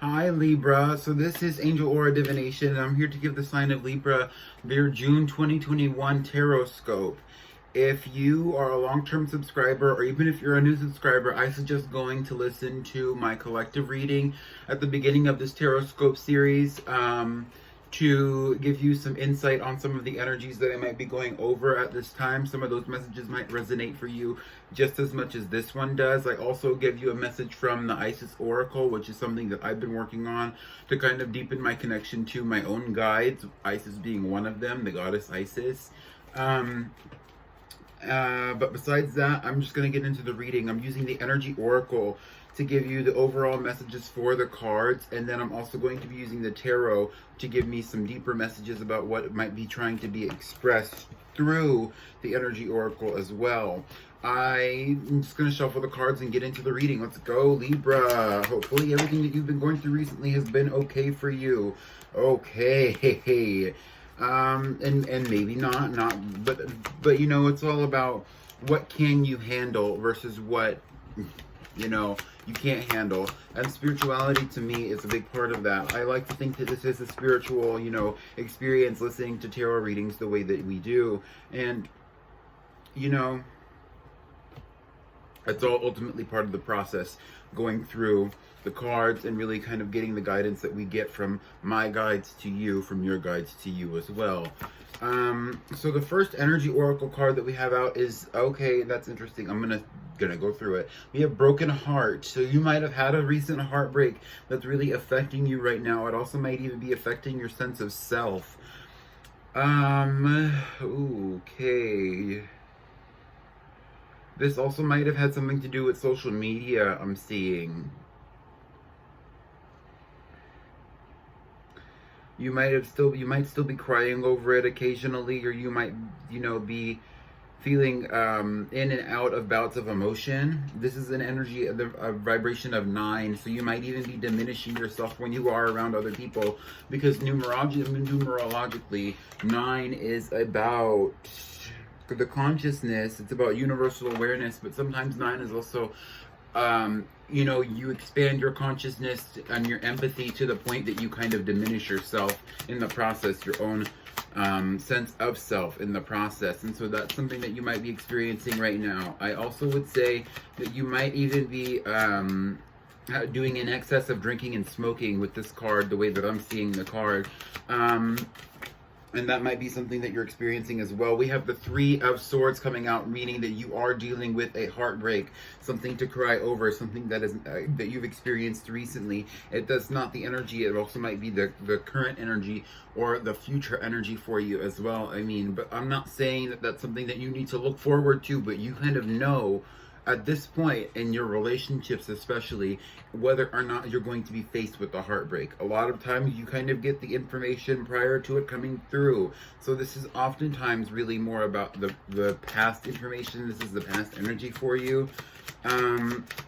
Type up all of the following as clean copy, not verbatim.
Hi Libra, so this is Angel Aura Divination, and I'm here to give the sign of Libra their June 2021 Tarotscope. If you are a long-term subscriber, or even if you're a new subscriber, I suggest going to listen to my collective reading at the beginning of this Tarotscope series to give you some insight on some of the energies that I might be going over at this time. Some of those messages might resonate for you just as much as this one does. I also give you a message from the Isis Oracle, which is something that I've been working on to kind of deepen my connection to my own guides, Isis being one of them, the goddess Isis. But besides that, I'm just going to get into the reading. I'm using the Energy Oracle to give you the overall messages for the cards, and then I'm also going to be using the Tarot to give me some deeper messages about what might be trying to be expressed through the Energy Oracle as well. I'm just going to shuffle the cards and get into the reading. Let's go, Libra. Hopefully everything that you've been going through recently has been okay for you. Okay. And maybe not, but you know, it's all about what can you handle versus what, you know, you can't handle. And spirituality to me is a big part of that. I like to think that this is a spiritual, you know, experience listening to tarot readings the way that we do. And, you know, it's all ultimately part of the process, going through the cards and really kind of getting the guidance that we get from my guides to you, from your guides to you as well. So the first Energy Oracle card that we have out is, okay, that's interesting. I'm gonna go through it. We have Broken Heart. So you might have had a recent heartbreak that's really affecting you right now. It also might even be affecting your sense of self. Okay. This also might have had something to do with social media, I'm seeing. You might still be crying over it occasionally, or you might, you know, be feeling in and out of bouts of emotion. This is an energy of a vibration of 9, so you might even be diminishing yourself when you are around other people, because numerologically 9 is about the consciousness. It's about universal awareness, but sometimes 9 is also you know, you expand your consciousness and your empathy to the point that you kind of diminish yourself in the process, your own sense of self in the process. And so that's something that you might be experiencing right now. I also would say that you might even be doing an excess of drinking and smoking with this card, the way that I'm seeing the card. And that might be something that you're experiencing as well. We have the 3 of Swords coming out, meaning that you are dealing with a heartbreak, something to cry over, something that is that you've experienced recently. That's not the energy. It also might be the current energy or the future energy for you as well. I mean, but I'm not saying that that's something that you need to look forward to, but you kind of know at this point in your relationships, especially, whether or not you're going to be faced with a heartbreak. A lot of times you kind of get the information prior to it coming through. So this is oftentimes really more about the past information. This is the past energy for you.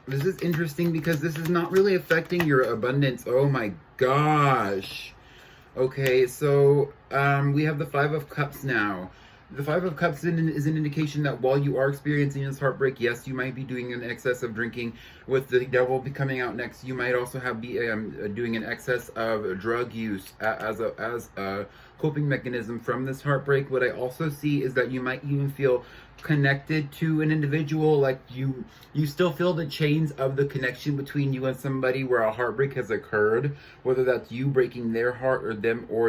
This is interesting because this is not really affecting your abundance. Oh my gosh. Okay, so we have the 5 of Cups now. The 5 of Cups is an indication that while you are experiencing this heartbreak, yes, you might be doing an excess of drinking. With the Devil coming out next, you might also be doing an excess of drug use as a coping mechanism from this heartbreak. What I also see is that you might even feel connected to an individual, like you still feel the chains of the connection between you and somebody where a heartbreak has occurred, whether that's you breaking their heart or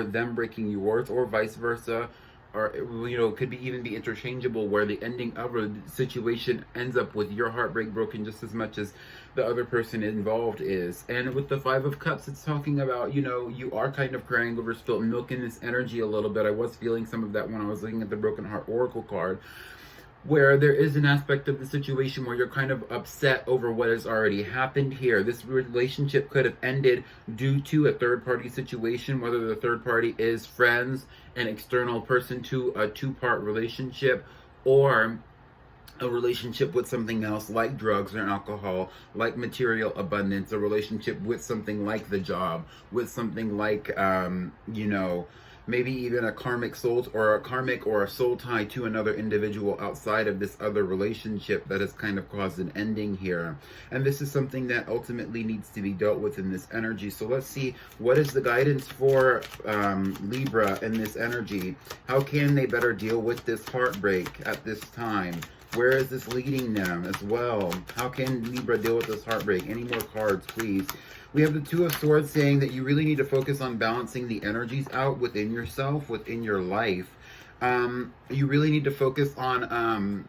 them breaking yours, or vice versa. Or, you know, could even be interchangeable, where the ending of a situation ends up with your heartbreak broken just as much as the other person involved is. And with the 5 of Cups, it's talking about, you know, you are kind of crying over spilt milk in this energy a little bit. I was feeling some of that when I was looking at the Broken Heart Oracle card, where there is an aspect of the situation where you're kind of upset over what has already happened here. This relationship could have ended due to a third-party situation, whether the third party is friends, an external person to a 2-part relationship, or a relationship with something else like drugs or alcohol, like material abundance, a relationship with something like the job, with something like, you know, maybe even a karmic soul or a soul tie to another individual outside of this other relationship that has kind of caused an ending here. And this is something that ultimately needs to be dealt with in this energy. So let's see, what is the guidance for Libra in this energy? How can they better deal with this heartbreak at this time? Where is this leading them as well? How can Libra deal with this heartbreak? Any more cards, please? We have the Two of Swords saying that you really need to focus on balancing the energies out within yourself, within your life. You really need to focus on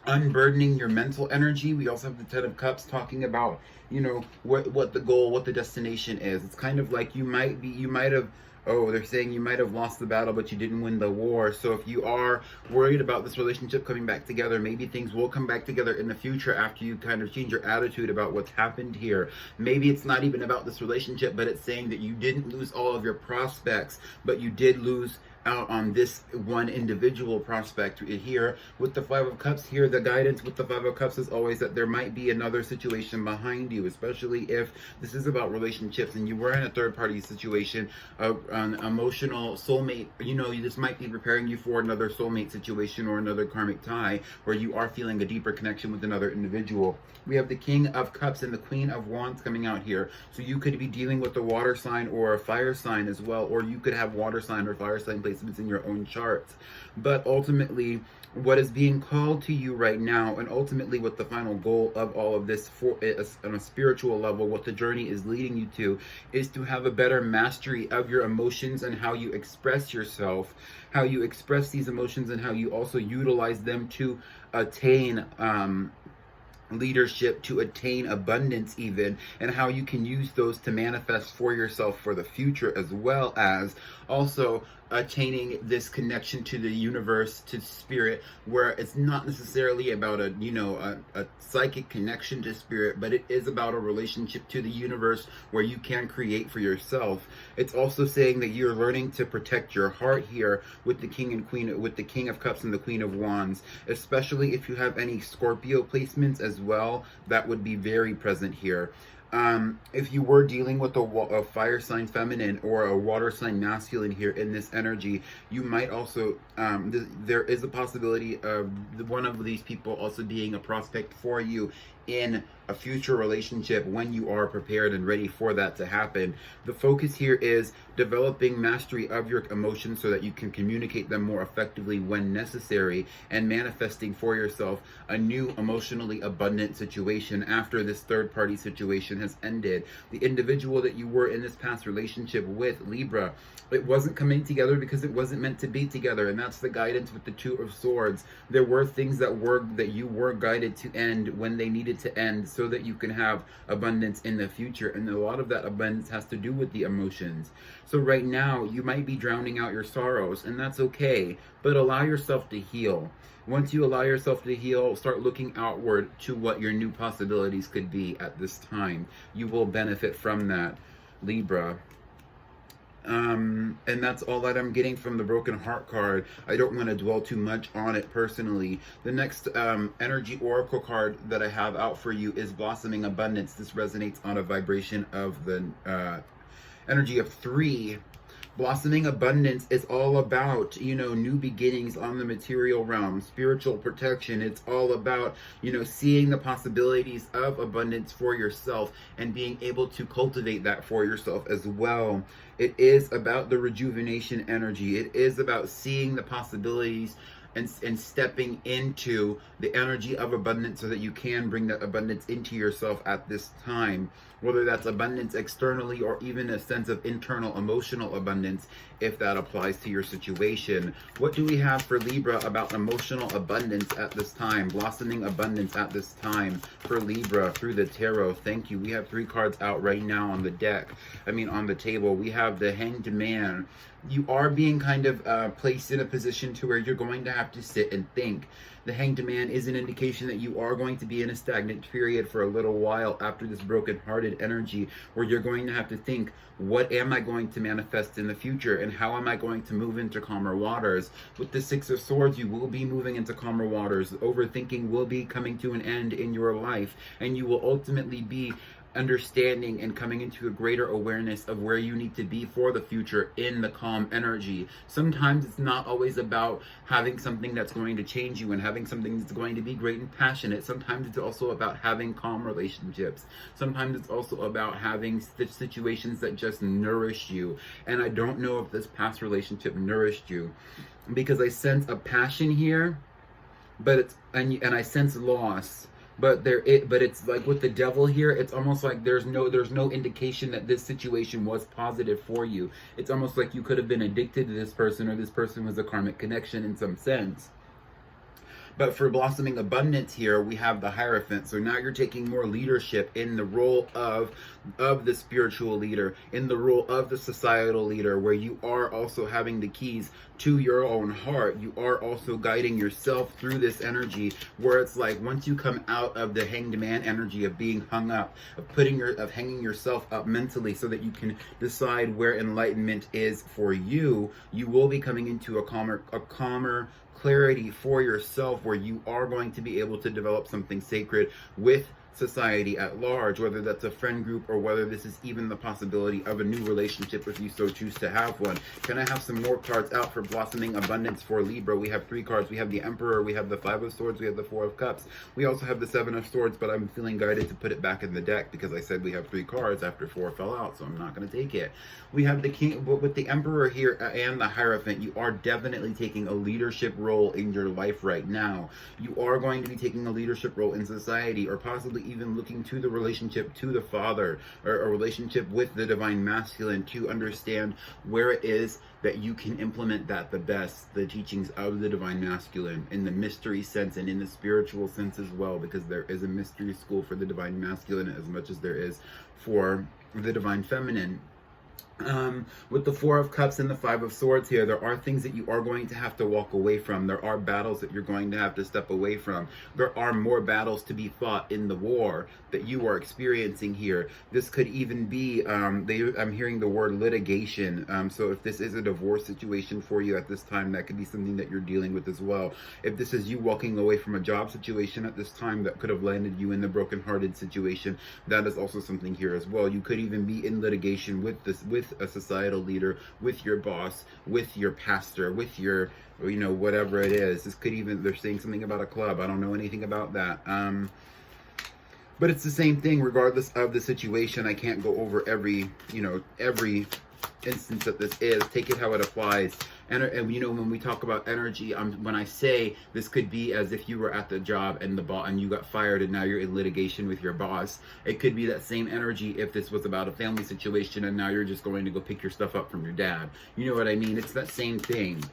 unburdening your mental energy. We also have the Ten of Cups talking about, you know, what the goal, what the destination is. It's kind of like you might have, oh, they're saying you might have lost the battle, but you didn't win the war. So if you are worried about this relationship coming back together, maybe things will come back together in the future after you kind of change your attitude about what's happened here. Maybe it's not even about this relationship, but it's saying that you didn't lose all of your prospects, but you did lose out on this one individual prospect here. With the Five of Cups here, the guidance with the Five of Cups is always that there might be another situation behind you, especially if this is about relationships and you were in a third-party situation, an emotional soulmate. You know, this might be preparing you for another soulmate situation or another karmic tie where you are feeling a deeper connection with another individual. We have the King of Cups and the Queen of Wands coming out here. So you could be dealing with a water sign or a fire sign as well, or you could have water sign or fire sign placements in your own charts. But ultimately, what is being called to you right now, and ultimately what the final goal of all of this for on a spiritual level, what the journey is leading you to, is to have a better mastery of your emotions and how you express yourself, how you express these emotions, and how you also utilize them to attain leadership, to attain abundance even, and how you can use those to manifest for yourself for the future, as well as also attaining this connection to the universe, to spirit, where it's not necessarily about a psychic connection to spirit, but it is about a relationship to the universe where you can create for yourself. It's also saying that you're learning to protect your heart here with the King and Queen, with the King of Cups and the Queen of Wands, especially if you have any Scorpio placements as well. That would be very present here. If you were dealing with a fire sign feminine or a water sign masculine here in this energy, you might also, there is a possibility of one of these people also being a prospect for you in a future relationship when you are prepared and ready for that to happen. The focus here is developing mastery of your emotions so that you can communicate them more effectively when necessary, and manifesting for yourself a new emotionally abundant situation after this third party situation has ended. The individual that you were in this past relationship with, Libra, it wasn't coming together because it wasn't meant to be together, and that's the guidance with the Two of Swords. There were things that you were guided to end when they needed to end, so that you can have abundance in the future, and a lot of that abundance has to do with the emotions. So right now you might be drowning out your sorrows, and that's okay, but allow yourself to heal. Once you allow yourself to heal, start looking outward to what your new possibilities could be at this time. You will benefit from that, Libra. And that's all that I'm getting from the Broken Heart card. I don't want to dwell too much on it personally. The next energy oracle card that I have out for you is Blossoming Abundance. This resonates on a vibration of the energy of 3. Blossoming Abundance is all about, new beginnings on the material realm, spiritual protection. It's all about, seeing the possibilities of abundance for yourself and being able to cultivate that for yourself as well. It is about the rejuvenation energy. It is about seeing the possibilities and stepping into the energy of abundance so that you can bring that abundance into yourself at this time, whether that's abundance externally or even a sense of internal emotional abundance, if that applies to your situation. What do we have for Libra about emotional abundance at this time, blossoming abundance at this time for Libra through the tarot? Thank you. We have 3 cards out right now on the deck. On the table. We have the Hanged Man. You are being kind of placed in a position to where you're going to have to sit and think. The Hanged Man is an indication that you are going to be in a stagnant period for a little while after this broken-hearted energy, where you're going to have to think, what am I going to manifest in the future, and how am I going to move into calmer waters? With the Six of Swords, you will be moving into calmer waters. Overthinking will be coming to an end in your life, and you will ultimately be understanding and coming into a greater awareness of where you need to be for the future in the calm energy. Sometimes it's not always about having something that's going to change you and having something that's going to be great and passionate. Sometimes it's also about having calm relationships. Sometimes it's also about having situations that just nourish you. And I don't know if this past relationship nourished you, because I sense a passion here, but it's and I sense loss. But it's like with the devil here, it's almost like there's no indication that this situation was positive for you. It's almost like you could have been addicted to this person, or this person was a karmic connection in some sense. But for blossoming abundance here, we have the Hierophant. So now you're taking more leadership in the role of the spiritual leader, in the role of the societal leader, where you are also having the keys to your own heart. You are also guiding yourself through this energy, where it's like once you come out of the Hanged Man energy of being hung up, of hanging yourself up mentally so that you can decide where enlightenment is for you, you will be coming into a calmer clarity for yourself, where you are going to be able to develop something sacred with society at large, whether that's a friend group or whether this is even the possibility of a new relationship if you so choose to have one. Can I have some more cards out for blossoming abundance for Libra? We have 3 cards. We have the Emperor, we have the 5 of Swords, we have the 4 of Cups. We also have the 7 of Swords, but I'm feeling guided to put it back in the deck because I said we have 3 cards after 4 fell out, so I'm not going to take it. We have the King, but with the Emperor here and the Hierophant, you are definitely taking a leadership role in your life right now. You are going to be taking a leadership role in society, or possibly even looking to the relationship to the Father, or a relationship with the Divine Masculine, to understand where it is that you can implement that the best, the teachings of the Divine Masculine in the mystery sense and in the spiritual sense as well, because there is a mystery school for the Divine Masculine as much as there is for the Divine Feminine. With the 4 of Cups and the 5 of Swords here, there are things that you are going to have to walk away from. There are battles that you're going to have to step away from. There are more battles to be fought in the war that you are experiencing here. This could even be, I'm hearing the word litigation. So if this is a divorce situation for you at this time, that could be something that you're dealing with as well. If this is you walking away from a job situation at this time that could have landed you in the brokenhearted situation, that is also something here as well. You could even be in litigation with a societal leader, with your boss, with your pastor, with your, whatever it is. This could even, they're saying something about a club. I don't know anything about that. But it's the same thing regardless of the situation. I can't go over every instance that this is. Take it how it applies. And when we talk about energy, when I say this could be as if you were at the job and and you got fired and now you're in litigation with your boss. It could be that same energy if this was about a family situation and now you're just going to go pick your stuff up from your dad. You know what I mean? It's that same thing.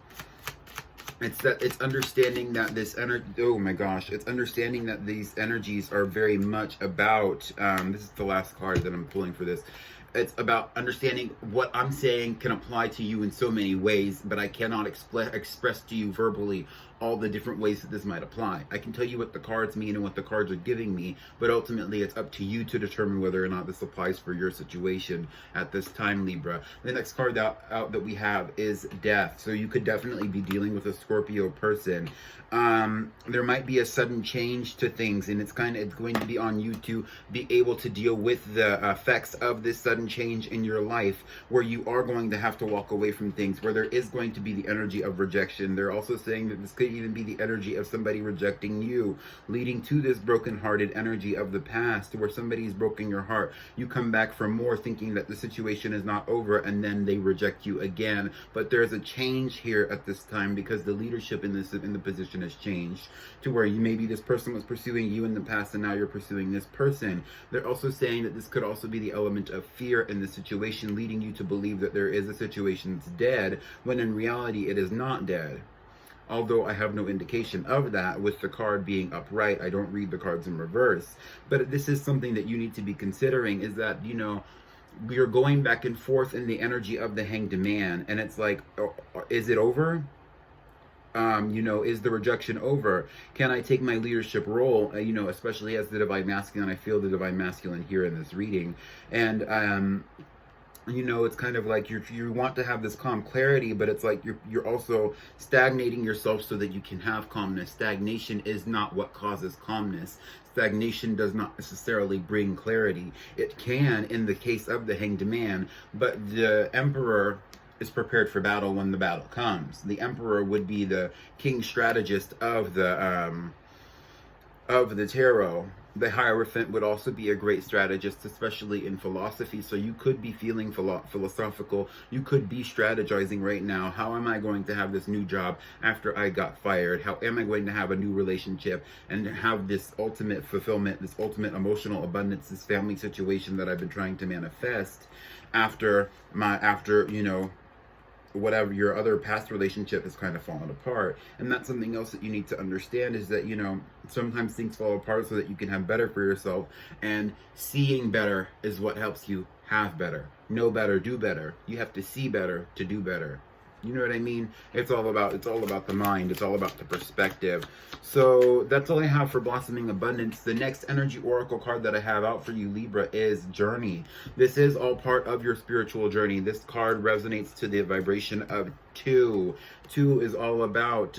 It's understanding that this energy, oh my gosh, it's understanding that these energies are very much about, this is the last card that I'm pulling for this. It's about understanding what I'm saying can apply to you in so many ways, but I cannot express to you verbally all the different ways that this might apply. I can tell you what the cards mean and what the cards are giving me, but ultimately it's up to you to determine whether or not this applies for your situation at this time, Libra. The next card out that we have is Death. So you could definitely be dealing with a Scorpio person. There might be a sudden change to things, and it's going to be on you to be able to deal with the effects of this sudden change in your life, where you are going to have to walk away from things, where there is going to be the energy of rejection. They're also saying that this could even be the energy of somebody rejecting you, leading to this broken-hearted energy of the past, where somebody's broken your heart. You come back for more thinking that the situation is not over, and then they reject you again. But there's a change here at this time, because the leadership in the position has changed to where maybe this person was pursuing you in the past and now you're pursuing this person. They're also saying that this could also be the element of fear in the situation, leading you to believe that there is a situation that's dead, when in reality it is not dead. Although I have no indication of that with the card being upright. I don't read the cards in reverse. But this is something that you need to be considering, is that, we are going back and forth in the energy of the Hanged Man. And it's like, is it over? Is the rejection over? Can I take my leadership role, especially as the Divine Masculine? I feel the Divine Masculine here in this reading. And you know, it's kind of like you want to have this calm clarity, but it's like you're also stagnating yourself so that you can have calmness. Stagnation is not what causes calmness. Stagnation does not necessarily bring clarity. It can in the case of the Hanged Man, but the Emperor is prepared for battle when the battle comes. The Emperor would be the king strategist of the tarot. The Hierophant would also be a great strategist, especially in philosophy. So you could be feeling philosophical. You could be strategizing right now. How am I going to have this new job after I got fired? How am I going to have a new relationship and have this ultimate fulfillment, this ultimate emotional abundance, this family situation that I've been trying to manifest after you know, whatever your other past relationship has kind of fallen apart. And that's something else that you need to understand, is that, you know, sometimes things fall apart so that you can have better for yourself, and seeing better is what helps you have better. Know better, do better. You have to see better to do better. You know what I mean? It's all about the mind. It's all about the perspective. So that's all I have for Blossoming Abundance. The next energy oracle card that I have out for you, Libra, is Journey. This is all part of your spiritual journey. This card resonates to the vibration of 2. 2 is all about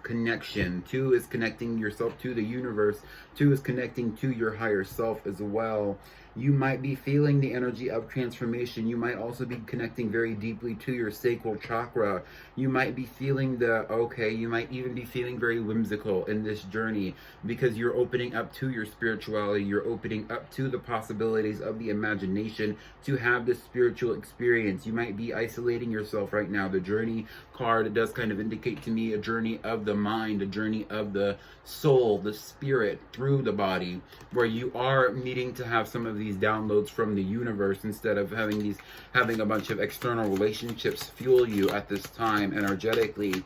connection. 2 is connecting yourself to the universe. 2 is connecting to your higher self as well. You might be feeling the energy of transformation. You might also be connecting very deeply to your sacral chakra. You might be feeling you might even be feeling very whimsical in this journey, because you're opening up to your spirituality. You're opening up to the possibilities of the imagination to have this spiritual experience. You might be isolating yourself right now. The Journey card does kind of indicate to me a journey of the mind, a journey of the soul, the spirit through the body, where you are needing to have some of these downloads from the universe instead of having a bunch of external relationships fuel you at this time energetically.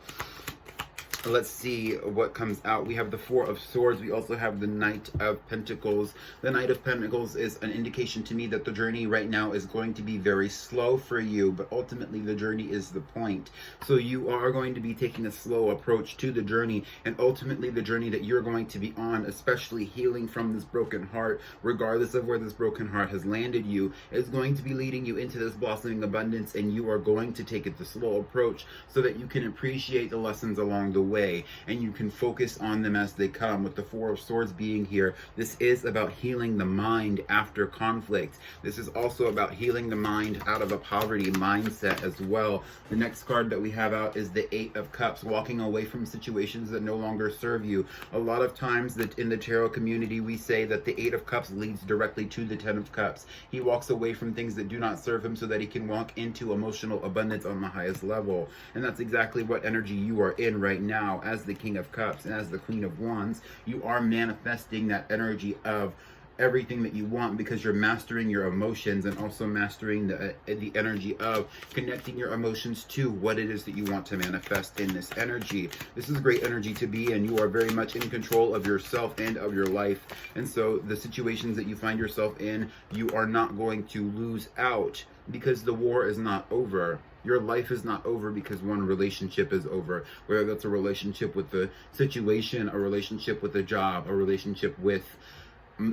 Let's see what comes out. We have the 4 of Swords. We also have the Knight of Pentacles. The Knight of Pentacles is an indication to me that the journey right now is going to be very slow for you, but ultimately the journey is the point. So you are going to be taking a slow approach to the journey, and ultimately the journey that you're going to be on, especially healing from this broken heart, regardless of where this broken heart has landed you, is going to be leading you into this blossoming abundance, and you are going to take it the slow approach so that you can appreciate the lessons along the way, and you can focus on them as they come. With the 4 of Swords being here, this is about healing the mind after conflict. This is also about healing the mind out of a poverty mindset as well. The next card that we have out is the 8 of Cups, walking away from situations that no longer serve you. A lot of times that in the tarot community, we say that the 8 of Cups leads directly to the 10 of Cups. He walks away from things that do not serve him so that he can walk into emotional abundance on the highest level. And that's exactly what energy you are in right now. As the King of Cups and as the Queen of Wands, you are manifesting that energy of everything that you want, because you're mastering your emotions and also mastering the energy of connecting your emotions to what it is that you want to manifest in this energy. This is great energy to be in. You are very much in control of yourself and of your life, and so the situations that you find yourself in, you are not going to lose out, because the war is not over. Your life is not over because one relationship is over, whether that's a relationship with the situation, a relationship with a job, a relationship with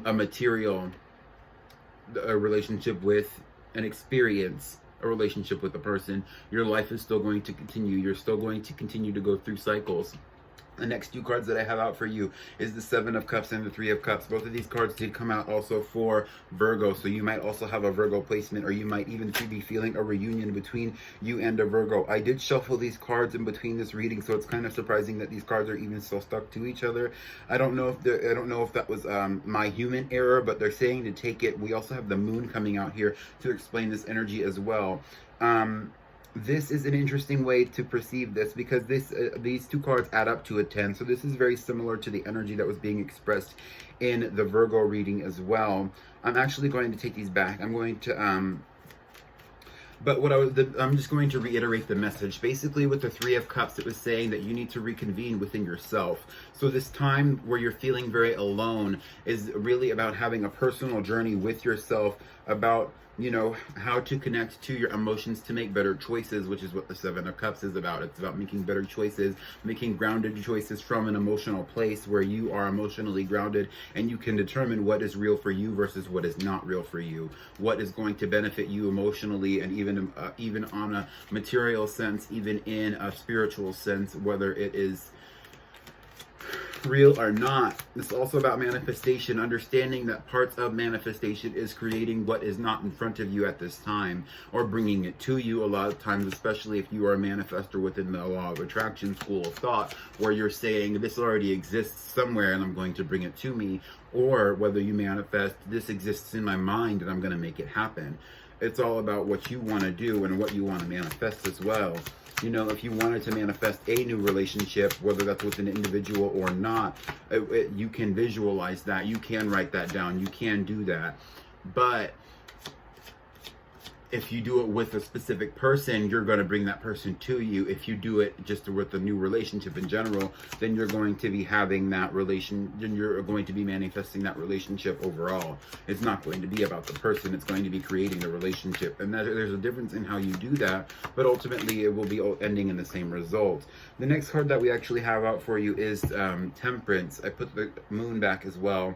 a material, a relationship with an experience, a relationship with a person. Your life is still going to continue. You're still going to continue to go through cycles. The next 2 cards that I have out for you is the 7 of Cups and the 3 of Cups. Both of these cards did come out also for Virgo, so you might also have a Virgo placement, or you might even be feeling a reunion between you and a Virgo. I did shuffle these cards in between this reading, so it's kind of surprising that these cards are even still stuck to each other. I don't know if that was my human error, but they're saying to take it. We also have the Moon coming out here to explain this energy as well. This is an interesting way to perceive this, because these 2 cards add up to a 10. So this is very similar to the energy that was being expressed in the Virgo reading as well. I'm actually going to take these back. I'm going to But I'm just going to reiterate the message. Basically, with the Three of Cups, it was saying that you need to reconvene within yourself. So this time where you're feeling very alone is really about having a personal journey with yourself, about, you know, how to connect to your emotions to make better choices, which is what the Seven of Cups is about. It's about making better choices, making grounded choices from an emotional place where you are emotionally grounded and you can determine what is real for you versus what is not real for you, what is going to benefit you emotionally, and even on a material sense, even in a spiritual sense, whether it is real or not. It's also about manifestation, understanding that parts of manifestation is creating what is not in front of you at this time, or bringing it to you a lot of times, especially if you are a manifestor within the law of attraction school of thought, where you're saying this already exists somewhere and I'm going to bring it to me, or whether you manifest this exists in my mind and I'm going to make it happen. It's all about what you want to do and what you want to manifest as well. You know, if you wanted to manifest a new relationship, whether that's with an individual or not, you can visualize that. You can write that down. You can do that. But if you do it with a specific person, you're going to bring that person to you. If you do it just with a new relationship in general, then you're going to be having that then you're going to be manifesting that relationship overall. It's not going to be about the person. It's going to be creating the relationship. And there's a difference in how you do that, but ultimately it will be ending in the same result. The next card that we actually have out for you is Temperance. I put the moon back as well.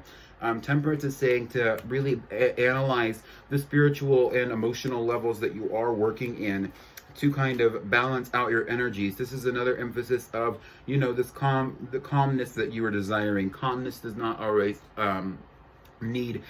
Temperance is saying to really analyze the spiritual and emotional levels that you are working in to kind of balance out your energies. This is another emphasis of, you know, the calmness that you are desiring. Calmness does not always need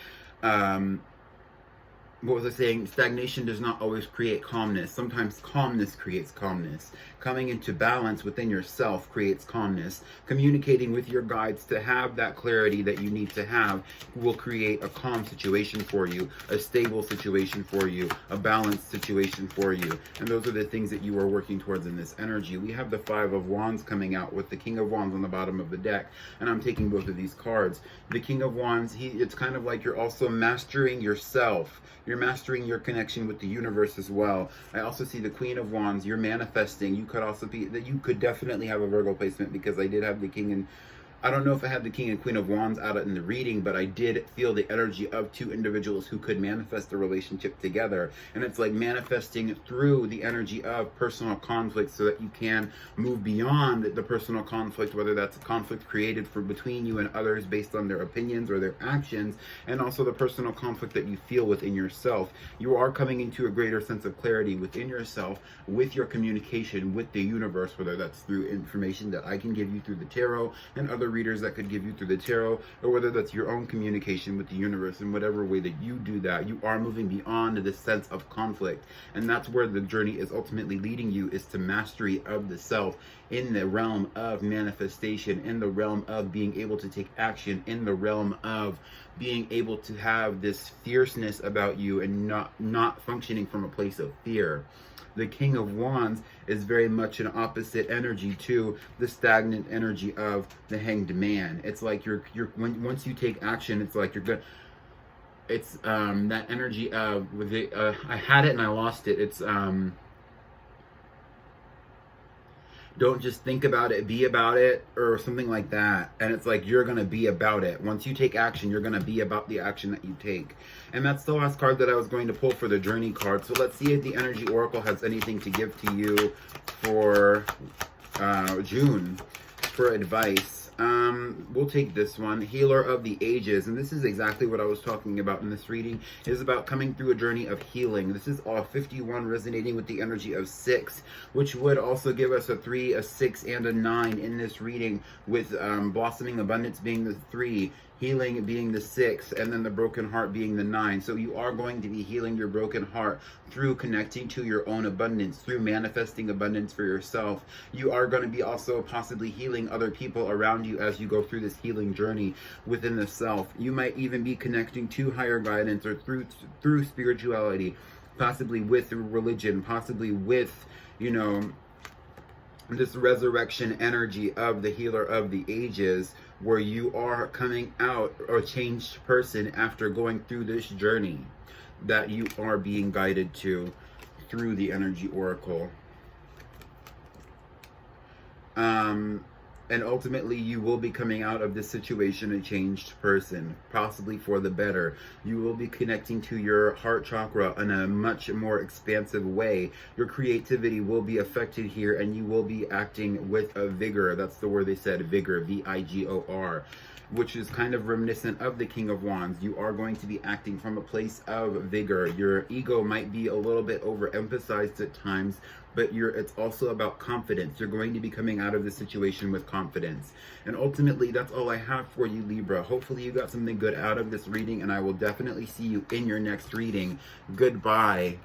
what was I saying? Stagnation does not always create calmness. Sometimes calmness creates calmness. Coming into balance within yourself creates calmness. Communicating with your guides to have that clarity that you need to have will create a calm situation for you, a stable situation for you, a balanced situation for you. And those are the things that you are working towards in this energy. We have the Five of Wands coming out with the King of Wands on the bottom of the deck. And I'm taking both of these cards. The King of Wands, it's kind of like you're also mastering yourself. You're mastering your connection with the universe as well. I also see the Queen of Wands. You're manifesting. You could also be that. You could definitely have a Virgo placement, because I did have the King and I don't know if I had the King and Queen of Wands out in the reading, but I did feel the energy of two individuals who could manifest a relationship together. And it's like manifesting through the energy of personal conflict so that you can move beyond the personal conflict, whether that's a conflict created between you and others based on their opinions or their actions, and also the personal conflict that you feel within yourself. You are coming into a greater sense of clarity within yourself with your communication with the universe, whether that's through information that I can give you through the tarot and other readers that could give you through the tarot, or whether that's your own communication with the universe. In whatever way that you do that, you are moving beyond this sense of conflict, and that's where the journey is ultimately leading you, is to mastery of the self in the realm of manifestation, in the realm of being able to take action, in the realm of being able to have this fierceness about you and not functioning from a place of fear. The King of Wands is very much an opposite energy to the stagnant energy of the Hanged Man. It's like once you take action, it's like you're good. It's that energy of I had it and I lost it. It's don't just think about it, be about it, or something like that. And it's like you're going to be about it. Once you take action, you're going to be about the action that you take. And that's the last card that I was going to pull for the Journey card. So let's see if the Energy Oracle has anything to give to you for June for advice. We'll take this one, Healer of the Ages, and this is exactly what I was talking about in this reading. It is about coming through a journey of healing. This is all 51 resonating with the energy of 6, which would also give us a 3, a 6, and a 9 in this reading, with Blossoming Abundance being the 3, healing being the 6, and then the broken heart being the 9. So you are going to be healing your broken heart through connecting to your own abundance, through manifesting abundance for yourself. You are going to be also possibly healing other people around you as you go through this healing journey within the self. You might even be connecting to higher guidance or through spirituality, possibly with religion, possibly with, you know, this resurrection energy of the Healer of the Ages, where you are coming out a changed person after going through this journey that you are being guided to through the energy oracle. And ultimately, you will be coming out of this situation a changed person, possibly for the better. You will be connecting to your heart chakra in a much more expansive way. Your creativity will be affected here, and you will be acting with a vigor. That's the word they said, vigor, V-I-G-O-R, which is kind of reminiscent of the King of Wands. You are going to be acting from a place of vigor. Your ego might be a little bit overemphasized at times, but it's also about confidence. You're going to be coming out of the situation with confidence. And ultimately, that's all I have for you, Libra. Hopefully you got something good out of this reading, and I will definitely see you in your next reading. Goodbye.